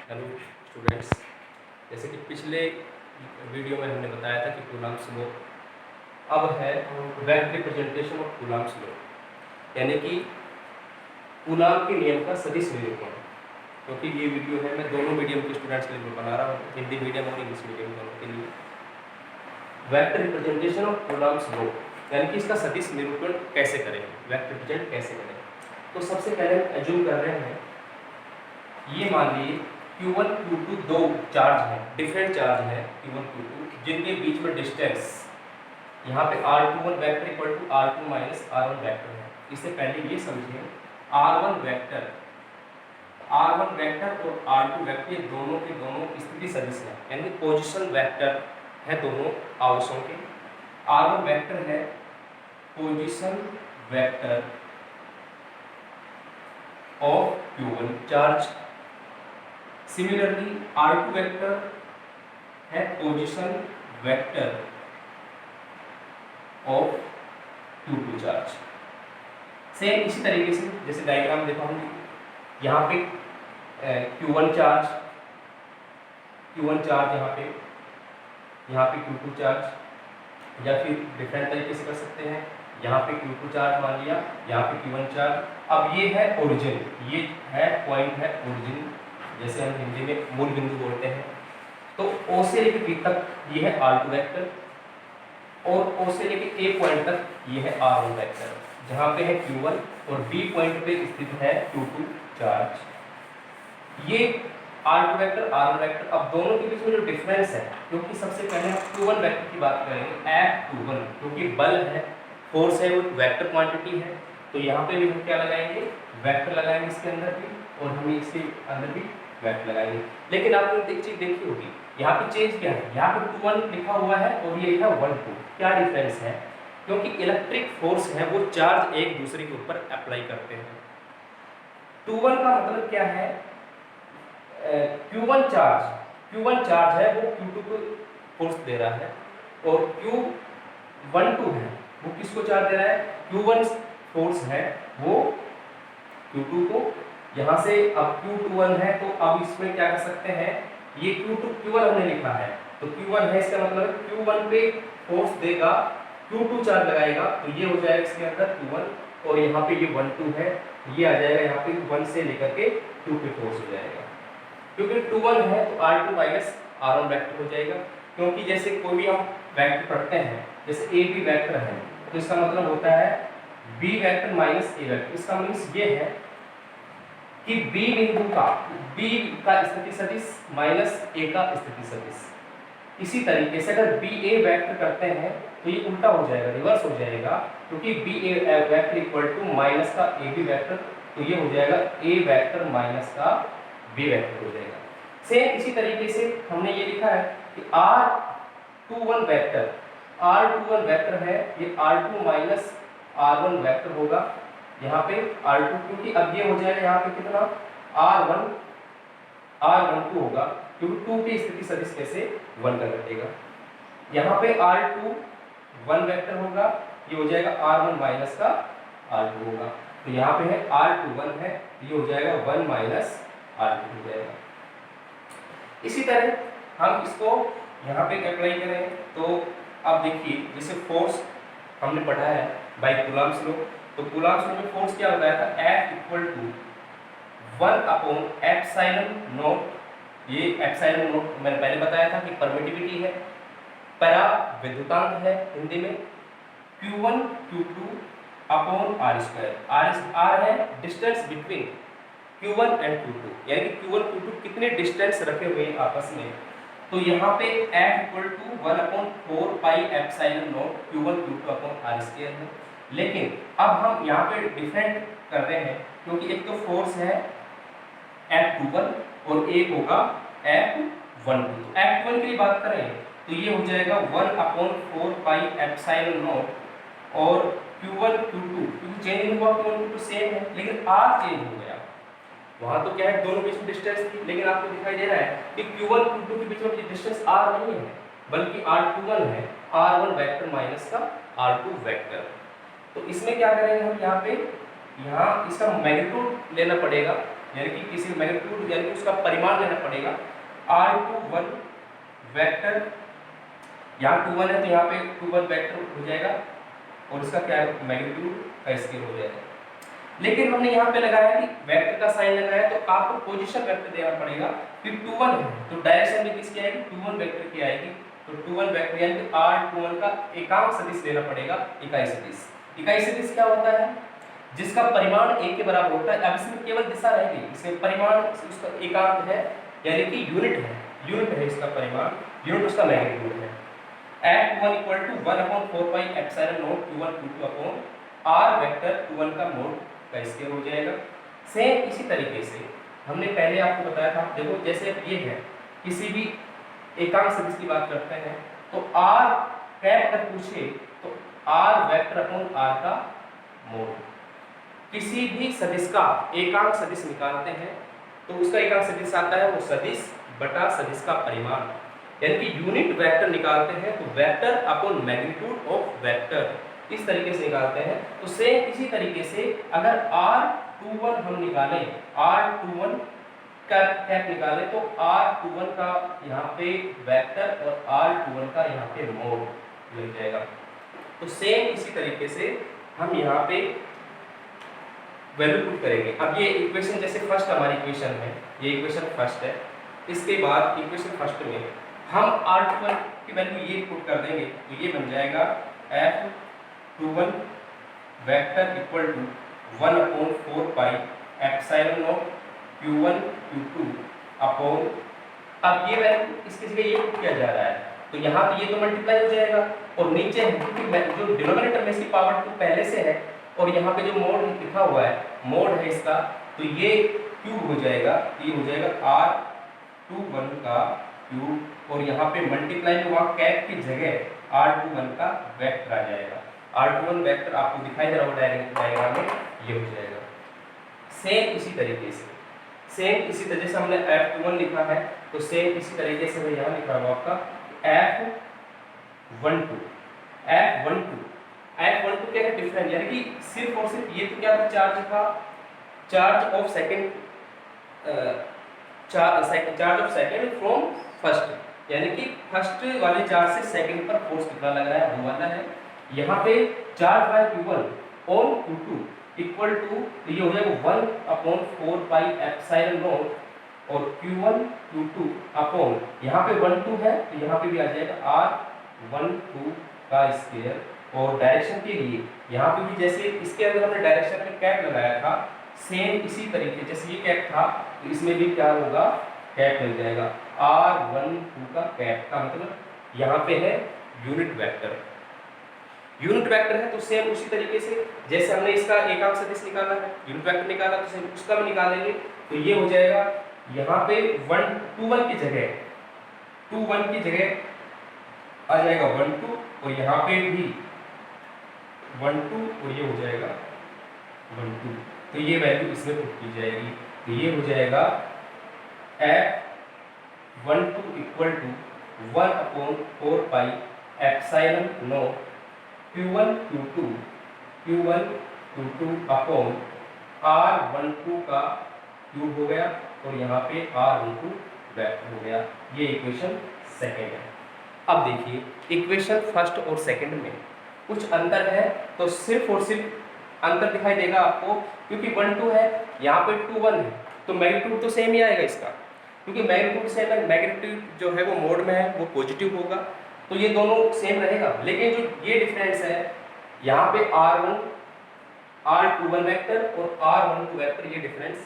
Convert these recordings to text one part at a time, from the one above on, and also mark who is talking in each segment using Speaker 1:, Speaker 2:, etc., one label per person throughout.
Speaker 1: Hello students, जैसे कि पिछले वीडियो में हमने बताया था कि कूलम्ब्स लॉ अब है vector representation of Coulomb's law, यानी कि कूलम्ब के नियम का सदिश निरूपण। क्योंकि ये वीडियो है मैं दोनों मीडियम के स्टूडेंट्स के लिए बना रहा हूँ, हिंदी मीडियम और इंग्लिश मीडियम दोनों के लिए। Vector representation of Coulomb's law यानी कि इसका सदिश निरूपण कैसे करें, वेक्टर रिप्रेजेंट कैसे करें। तो सबसे पहले हम एज्यूम कर रहे हैं, ये मान लीजिए Q1 Q2 दो चार्ज हैं, डिफरेंट चार्ज है Q1 Q2, जिनके बीच में डिस्टेंस यहाँ पे R21 vector equal to R2 minus R1 vector है। इससे पहले ये समझिए R1 वेक्टर और R2 वेक्टर ये दोनों के दोनों स्थिति सदिश है, यानी पोजीशन वेक्टर है दोनों आवेशों के। R1 वेक्टर है position vector of Q1 charge. Similarly R2 vector है position vector of Q2 charge. Same इसी तरीके से जैसे डायग्राम देखा हूँ, यहाँ पे Q1 चार्ज यहाँ पे Q2 चार्ज, या फिर डिफरेंट तरीके से कर सकते हैं, यहाँ पे Q2 चार्ज मान लिया, यहाँ पे Q1 चार्ज। अब ये है ओरिजिन, ये है पॉइंट है ओरिजिन, जैसे हम हिंदी में मूल बिंदु बोलते हैं। तो O से लेकर B तक ये है R2 वेक्टर, और O से लेकर A पॉइंट तक ये है R1 वेक्टर, जहाँ पे है Q1 और B पॉइंट पे स्थित है Q2 चार्ज। ये R2 वेक्टर R1 वेक्टर। अब दोनों के बीच में जो डिफरेंस है, क्योंकि सबसे पहले हम Q1 वेक्टर की बात करेंगे, F21, क्योंकि बल है, फोर्स है, वो वेक्टर क्वांटिटी है, तो यहाँ पे भी हम क्या लगाएंगे, वेक्टर लगाएंगे इसके अंदर भी, और हम इसके अंदर भी वेक्टर लगाएंगे। लेकिन आपने एक चीज देखी होगी, यहाँ पे चेंज क्या है, यहाँ पे 21 लिखा हुआ है और ये लिखा 12। क्या डिफरेंस है? क्योंकि इलेक्ट्रिक फोर्स है वो चार्ज एक दूसरे के ऊपर अप्लाई करते हैं। 21 का मतलब क्या है, Q1 चार्ज है वो Q2 को फोर्स दे रहा है, और Q12 है वो किसको चार्ज दे रहा है, Q1 फोर्स है वो Q2 को। यहाँ से अब Q21 है, तो अब इसमें क्या कर सकते हैं, ये Q1 हमने लिखा है, तो Q1 है, इसका मतलब Q1 पे फोर्स देगा, Q2 चार्ज लगाएगा, तो ये हो जाएगा इसके अंदर Q1, और यहाँ पे ये 12 है, ये आ जाएगा यहाँ पे 1 से लेकर के 2 पे फोर्स हो जाएगा। क्योंकि 21 है तो R2 माइनस R1 वेक्टर हो जाएगा। क्योंकि जैसे कोई भी हम वेक्टर पढ़ते हैं, जैसे A B वेक्टर है, तो इसका मतलब होता है B vector minus A vector. इसका मीन्स ये है कि B बिंदु का B का स्थिति सदिश माइनस A का स्थिति सदिश। इसी तरीके से अगर B A वेक्टर करते हैं तो ये उल्टा हो जाएगा, रिवर्स हो जाएगा, क्योंकि B A vector equal to minus का A B वेक्टर, तो ये हो जाएगा A वेक्टर माइनस का B वेक्टर हो जाएगा। सेम इसी तरीके से हमने ये लिखा है कि R21 वेक्टर है, ये R2 माइनस R1 वेक्टर होगा यहाँ पे R2, क्योंकि अब ये हो जाएगा यहाँ पे कितना R12 होगा, क्योंकि 2 की स्थिति सदिश कैसे 1 का घटेगा। यहाँ पे R21 वेक्टर होगा, ये हो जाएगा R1 माइनस का R2 होगा, तो यहाँ पे है R21 है, ये हो जाएगा 1 माइनस R2 हो जाएगा। इसी तरह हम इसको यहाँ पे अप्लाई करें, तो अब देखिए जैसे फोर्स हमने पढ़ा है बाय कूलम्ब्स लॉ, तो कूलम्ब्स लॉ में फोर्स क्या बताया था, F equal to 1 upon epsilon naught. ये एप्सिलॉन नॉट मैंने पहले बताया था कि परमिटिविटी है, पराविद्युतांक है हिंदी में, Q1 Q2 upon R square. R है distance between Q1 and Q2, यानी कि Q1 Q2 कितने डिस्टेंस रखे हुए हैं आपस में। तो यहाँ पे F equal to 1 upon 4 pi epsilon naught Q1 Q2 upon R square है। लेकिन अब हम यहाँ पे डिफरेंट कर रहे हैं, क्योंकि एक तो फोर्स है F21 और एक होगा F12। तो F21 की बात करें तो ये हो जाएगा 1 अपॉन 4 पाई एप्सिलॉन नॉट, और Q1 Q2 क्योंकि चेंज नहीं हुआ, Q1 Q2 सेम है, लेकिन R चेंज हो गया। वहां तो क्या है, दोनों बीच में डिस्टेंस थी, लेकिन आपको दिखाई दे रहा है कि Q1 Q2 के बीच में डिस्टेंस R नहीं है, बल्कि R21 है, R1 वेक्टर माइनस का R2 वेक्टर। तो इसमें क्या करेंगे हम, यहाँ पे इसका मैग्नीट्यूड लेना पड़ेगा, यानी कि किसी मैग्नीट्यूड यानी कि उसका परिमाण लेना पड़ेगा। R21 वेक्टर, यहाँ 21 है तो यहाँ पे 21 वेक्टर हो जाएगा और इसका क्या है मैग्नीट्यूड का स्केल हो जाएगा। लेकिन हमने यहाँ पे लगाया कि वेक्टर का साइन लगाया तो आपको पोजीशन वेक्टर देना पड़ेगा। फिर 21 है तो डायरेक्शन में किसकी आएगी 21 वेक्टर की आएगी। तो 21 वेक्टर यानी कि R21 का एकांक सदिश देना पड़ेगा, इकाई सदिश। इकाई सदिश क्या होता है, जिसका परिमाण 1 के बराबर होता है। अब इसमें केवल दिशा रहेगी, इसमें परिमाण उसका एकांक है यानी कि यूनिट है, यूनिट है इसका परिमाण, यूनिट उसका मैग्नीट्यूड है। F1 = 1/4 pi epsilon naught Q1 Q2 upon R vector 21 का मोड का स्केल हो जाएगा। सेम इसी तरीके से हमने पहले आपको बताया था, देखो जैसे ये है किसी भी एकांक सदिश की बात करते हैं तो R कैप अगर पूछे तो R वेक्टर अपॉन R का मोड। किसी भी सदिश का एकांक सदिश निकालते हैं तो उसका एकांक सदिश आता है वो सदिश बटा सदिश का परिमाण, यानी कि यूनिट वेक्टर निकालते हैं तो vector upon magnitude of vector इस तरीके से निकालते हैं। तो सेम इसी तरीके से अगर R21 हम निकालें, R21 का कैप निकालें तो R21 का यहाँ पे वेक्टर और R21 का यहाँ पे मोड मिल जाएगा। तो सेम इसी तरीके से हम यहाँ पे वैल्यू पुट करेंगे। अब ये इक्वेशन जैसे फर्स्ट हमारी इक्वेशन है, ये इक्वेशन फर्स्ट है, इसके बाद इक्वेशन फर्स्ट में हम R21 की वैल्यू ये पुट कर देंगे तो ये बन जाएगा F21 vector equal to 1/4 pi epsilon naught Q1 Q2 upon, अब ये वैल्यू इसकी जगह ये पुट किया जा रहा है तो यहाँ पे ये तो मल्टीप्लाई हो जाएगा और नीचे है क्योंकि जो डिनोमिनेटर में इसकी पावर 2 पहले से है और यहाँ पे जो मोड लिखा हुआ है मोड है इसका, तो ये क्यूब हो जाएगा, ये हो जाएगा R21 का क्यूब और यहाँ पे मल्टीप्लाई में वहाँ कैप की जगह R21 का वेक्टर आ जाएगा। R21 वेक्टर आपको दिखाई दे रहा होगा डायग्राम में, ये हो जाएगा। सेम इसी तरीके से, सेम इसी तरीके से हमने F21 लिखा है तो सेम इसी तरीके से मैं यहाँ लिखा हुआ आपका F12 क्या है डिफरेंट, यानी कि सिर्फ और सिर्फ ये तो क्या था चार्ज था, charge of second from first, यानी कि फर्स्ट वाले चार्ज से सेकंड पर फोर्स कितना लग रहा है वो वाला है। यहाँ पे charge by Q1 on Q2 equal to ये हो जाएगा 1/4 पाई एप्सिलॉन नॉट और Q1 Q2 अपॉन यहाँ पे 1/2 है तो यहाँ पे भी आ जाएगा R12 का स्क्वायर। और डायरेक्शन के लिए यहाँ पे भी जैसे इसके अंदर हमने डायरेक्शन में कैप लगाया था सेम इसी तरीके जैसे ये कैप था तो इसमें भी क्या होगा कैप मिल जाएगा। R12 का कैप का मतलब यहाँ पे है यूनिट वेक्टर, यूनिट वेक्टर है तो सेम उसी तरीके से जैसे हमने इसका एकांक सदिश निकाला है यूनिट वेक्टर निकाला तो सेम उसका भी निकालेंगे तो ये हो जाएगा यहाँ पे 21 की जगह आ जाएगा 12 और यहाँ पे भी 12 और ये हो जाएगा 12 तो ये वैल्यू इसमें पुट की जाएगी तो ये हो जाएगा F12 equal to 1/4 pi epsilon naught Q1 Q2 upon R12 का क्यूब हो गया और यहाँ पे R12 वेक्टर हो गया। ये इक्वेशन सेकेंड है। अब देखिए इक्वेशन फर्स्ट और सेकंड में कुछ अंतर है तो सिर्फ और सिर्फ अंतर दिखाई देगा आपको क्योंकि 1/2 है यहाँ पे 2/1 है तो मैग्नीट्यूड तो सेम ही आएगा इसका क्योंकि मैग्नीट्यूड सेम है, मैग्नीट्यूड जो है वो मोड में है वो पॉजिटिव होगा तो ये दोनों सेम रहेगा। लेकिन जो ये डिफरेंस है यहाँ पे R21 वेक्टर और R12 वेक्टर ये डिफरेंस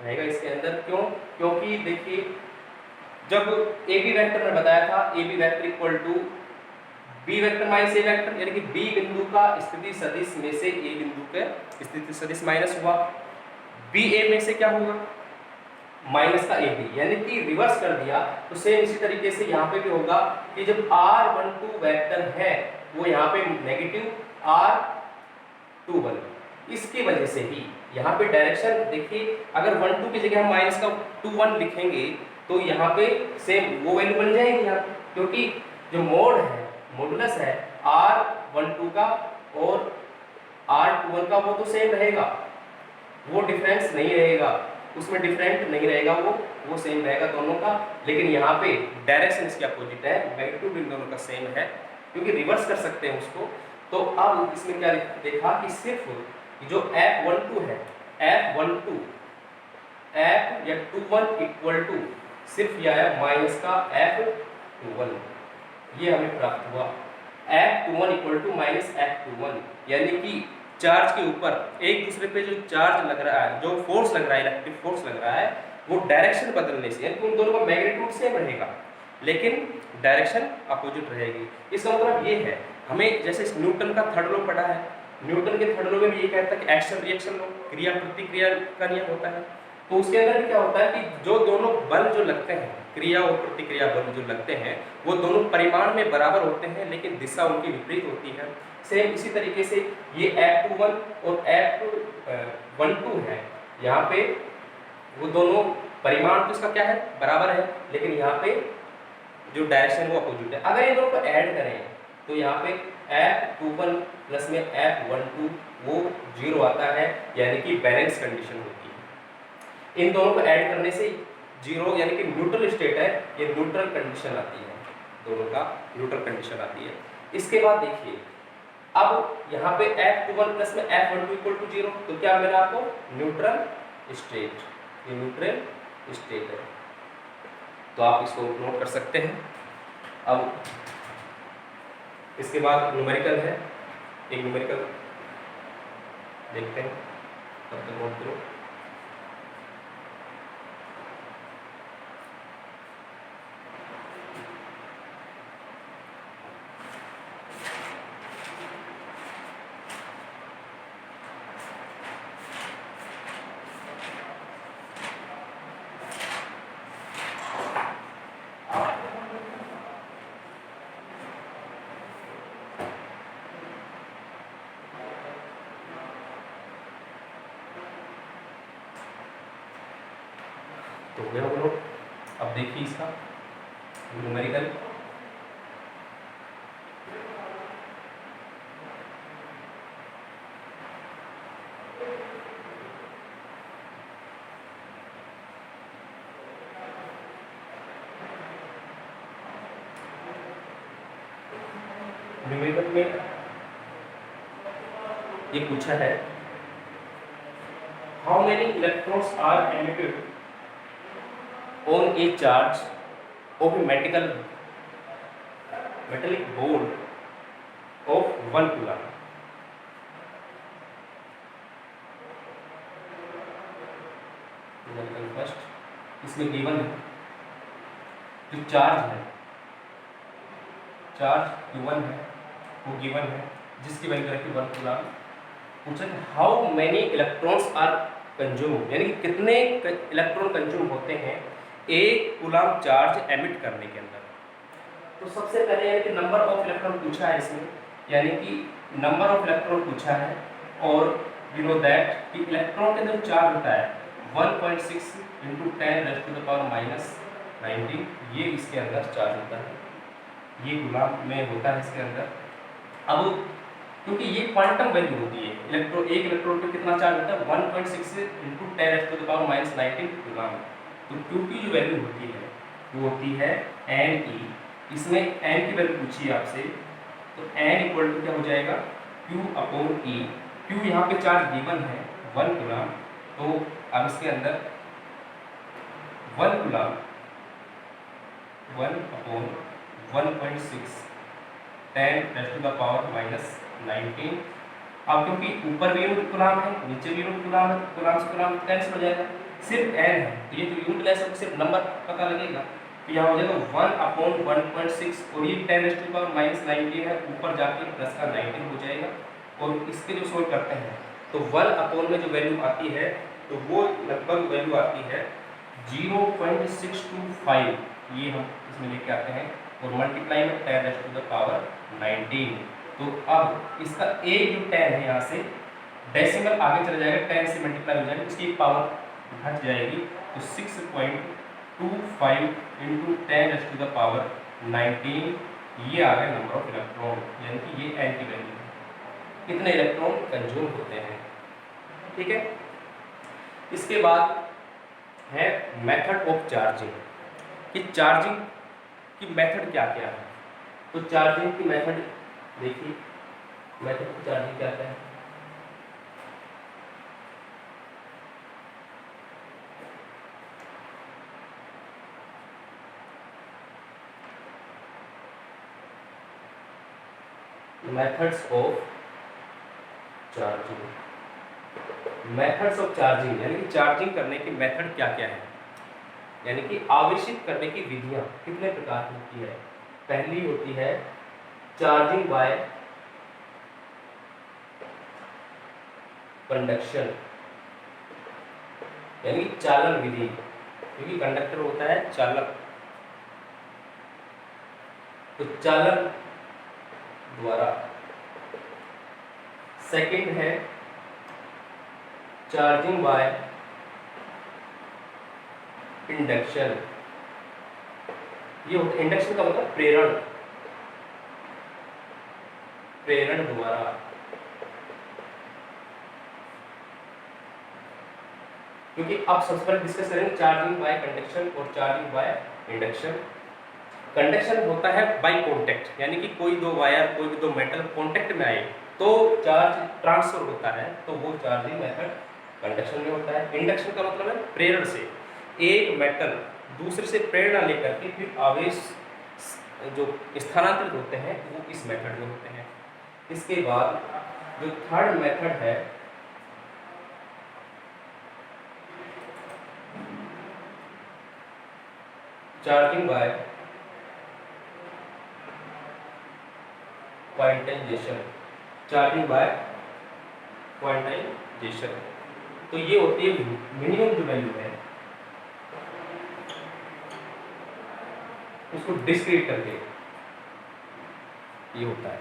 Speaker 1: रहेगा इसके अंदर। क्यों? क्योंकि देखिए जब ए बी वेक्टर में बताया था A B vector equal to B vector minus A vector यानी कि बी बिंदु का स्थिति सदिश में से ए बिंदु के स्थिति सदिश माइनस हुआ, बी ए में से क्या होगा माइनस का ए बी, यानी कि रिवर्स कर दिया तो सेम इसी तरीके से यहाँ पे भी होगा कि जब R12 वेक्टर है वो यहाँ पे नेगेटिव R21, इसकी वजह से ही यहाँ पे डायरेक्शन देखिए अगर 1/2 की जगह हम माइनस का 2/1 लिखेंगे तो यहाँ पे सेम वो वैल्यू बन जाएगी यहाँ पे क्योंकि जो मोड है मॉडुलस है R12 का और R21 का वो तो सेम रहेगा, वो डिफरेंस नहीं रहेगा। उसमें डिफरेंट नहीं रहेगा, वो सेम रहेगा दोनों का, लेकिन यहाँ पे डायरेक्शन इसके अपोजिट है, मैग्नीट्यूड इन दोनों का सेम है, क्योंकि रिवर्स कर सकते हैं उसको। तो अब इसमें क्या देखा कि सिर्फ जो F12 है, F12 F या 21 इक्वल टू सिर्फ यह है माइनस का F21, ये हमें प्राप्त हुआ। F21 equal to minus F21, यानी कि चार्ज के ऊपर एक दूसरे पे जो चार्ज लग रहा है, जो फोर्स लग रहा है, इलेक्ट्रिक फोर्स लग रहा है, वो डायरेक्शन बदलने से, यानी कि उन दोनों का मैग्नीट्यूड सेम रहेगा लेकिन डायरेक्शन अपोजिट रहेगी। इसका मतलब ये है, हमें जैसे न्यूटन का थर्ड लॉ पढ़ा है, न्यूटन के थर्ड लॉ में भी ये कहता है कि एक्शन रिएक्शन लॉ, क्रिया प्रतिक्रिया का नियम होता है। तो उसके अंदर क्या होता है कि जो दोनों बल जो लगते हैं, क्रिया और प्रतिक्रिया बल जो लगते हैं, वो दोनों परिमाण में बराबर होते हैं लेकिन दिशा उनकी विपरीत होती है। सेम इसी तरीके से ये F21 और F12 है, यहाँ पे वो दोनों परिमाण तो इसका क्या है, बराबर है, लेकिन यहाँ पे जो डायरेक्शन वो अपोजिट है। अगर इन दोनों को ऐड करें तो यहाँ पे F21 प्लस में F12 वो 0 आता है, यानी कि बैलेंस कंडीशन होती है। इन दोनों को ऐड करने से 0 यानी कि न्यूट्रल स्टेट है, ये न्यूट्रल कंडीशन आती है, दोनों का न्यूट्रल कंडीशन आती है। इसके बाद देखिए, अब यहाँ पे F21 प्लस में F12 इक्वल टू 0, तो क्या मिला आपको, न्यूट्रल स्टेट, ये न्यूट्रल स्टेट है, तो आप इसको नोट कर सकते हैं। अब इसके बाद न्यूमेरिकल है, एक न्यूमेरिकल देखते हैं, तब तक नोट करो। तो हो गया वो लोग। अब देखिए इसका न्यूमेरिकल, न्यूमेरिकल में ये पूछा है, how many electrons are emitted on a charge of a metallic ball of 1 coulomb। First इसमें गिवन है जो चार्ज है, चार्ज Q1 है, वो गिवन है, जिसकी वैल्यू रखी 1 कूलम। पूछा कि how many electrons are consume, यानी कि कितने इलेक्ट्रॉन कंज्यूम होते हैं एक कूलम चार्ज एमिट करने के अंदर। तो सबसे पहले यानी कि नंबर ऑफ इलेक्ट्रॉन पूछा है इसमें, यानी कि नंबर ऑफ इलेक्ट्रॉन पूछा है, और यू नो दैट कि इलेक्ट्रॉन के अंदर चार्ज होता है 1.6 × 10⁻⁻⁹, ये इसके अंदर चार्ज होता है, ये कूलम में होता है इसके अंदर। अब क्योंकि ये क्वांटम वैल्यू होती है, एक इलेक्ट्रॉन पे कितना चार्ज होता है 1.6 × 10⁻⁻19 कूलम। तो Q की जो वैल्यू होती है वो होती है Ne, इसमें n की वैल्यू पूछी है आपसे, तो n इक्वल टू क्या हो जाएगा Q/E। Q यहाँ पे चार्ज गिवन है 1 कूलम, तो अब इसके अंदर 1 कूलम 1/1.6 10⁻⁻19। अब क्योंकि ऊपर भी यूनिट कूलम है, नीचे भी यूनिट कूलम है, कूलम से कूलम कैंसिल हो जाएगा, सिर्फ n है, तो ये तो यूनिट लेस सिर्फ नंबर पता लगेगा, तो यहाँ हो जाएगा 1/1.6, और ये 10⁻⁻19 है, ऊपर जाके प्लस का 19 हो जाएगा। और इसके जो सोल्व करते हैं तो 1 में जो वैल्यू आती है तो वो लगभग वैल्यू आती है 0.625, ये हम इसमें लेके आते हैं, और मल्टीप्लाई में 10⁻⁹19। तो अब इसका एक जो 10 है, यहाँ से डेसिमल आगे चला जाएगा, 10 से मल्टीप्लाई हो जाएगा, इसकी पावर घट जाएगी, तो 6.25 × 10⁻⁹19, ये आ गया नंबर ऑफ इलेक्ट्रॉन, यानी कि ये n की वैल्यू है, कितने इलेक्ट्रॉन कंज्यूम होते हैं। ठीक है, इसके बाद है मेथड ऑफ चार्जिंग, कि चार्जिंग की मेथड क्या क्या है। तो चार्जिंग की मेथड देखिए, मेथड ऑफ चार्जिंग क्या क्या है। Methods of charging, methods of charging यानी कि चार्जिंग करने की मेथड क्या क्या है, यानी कि आवेशित करने की विधियां कितने प्रकार की होती है। पहली होती है चार्जिंग बाय कंडक्शन, यानी चालन विधि, क्योंकि कंडक्टर होता है चालक, तो चालन द्वारा। सेकंड है चार्जिंग बाय इंडक्शन, ये होता है इंडक्शन का मतलब प्रेरण, प्रेरण द्वारा। क्योंकि अब सबसे पहले डिस्कस करेंगे चार्जिंग बाय कंडक्शन और चार्जिंग बाय इंडक्शन। कंडक्शन होता है बाय कॉन्टेक्ट, यानी कि कोई दो वायर, कोई भी दो मेटल कॉन्टेक्ट में आए तो चार्ज ट्रांसफर होता है, तो वो चार्जिंग मेथड कंडक्शन में होता है। इंडक्शन का मतलब है प्रेरण से, एक मेटल दूसरे से प्रेरणा लेकर के फिर आवेश जो स्थानांतरित होते हैं वो इस मेथड में होते हैं। इसके बाद जो थर्ड मेथड है charging by quantization, charging by quantization, तो ये होती है मिनिमम जो वैल्यू है उसको डिस्क्रीट करके ये होता है।